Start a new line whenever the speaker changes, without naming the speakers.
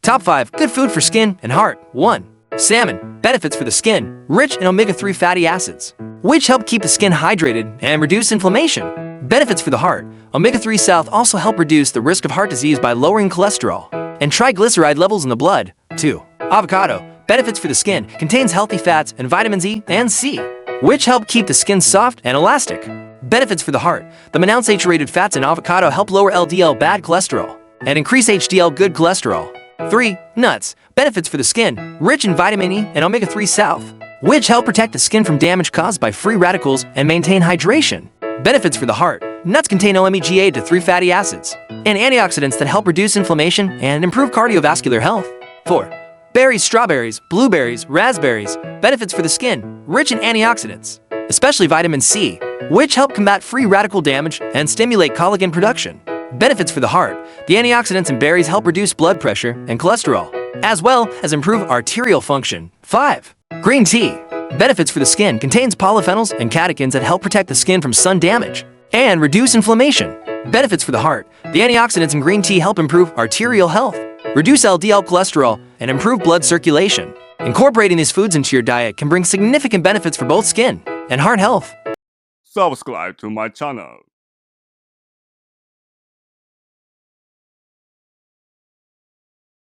Top 5 good food for skin and heart. 1. Salmon. Benefits for the skin. Rich in omega-3 fatty acids, which help keep the skin hydrated and reduce inflammation. Benefits for the heart. Omega-3 salts also help reduce the risk of heart disease by lowering cholesterol and triglyceride levels in the blood. 2. Avocado. Benefits for the skin. Contains healthy fats and vitamins E and C, which help keep the skin soft and elastic. Benefits for the heart. The monounsaturated fats in avocado help lower LDL bad cholesterol and increase HDL good cholesterol. 3. Nuts. Benefits for the skin. Rich in vitamin E and omega-3 salts, which help protect the skin from damage caused by free radicals and maintain hydration. Benefits for the heart. Nuts contain omega-3 fatty acids and antioxidants that help reduce inflammation and improve cardiovascular health. 4. Berries, strawberries, blueberries, raspberries. Benefits for the skin. Rich in antioxidants, especially vitamin C, which help combat free radical damage and stimulate collagen production. Benefits for the heart. The antioxidants in berries help reduce blood pressure and cholesterol, as well as improve arterial function. 5. Green tea. Benefits for the skin. Contains polyphenols and catechins that help protect the skin from sun damage and reduce inflammation. Benefits for the heart. The antioxidants in green tea help improve arterial health, reduce LDL cholesterol, and improve blood circulation. Incorporating these foods into your diet can bring significant benefits for both skin and heart health.
Subscribe to my channel.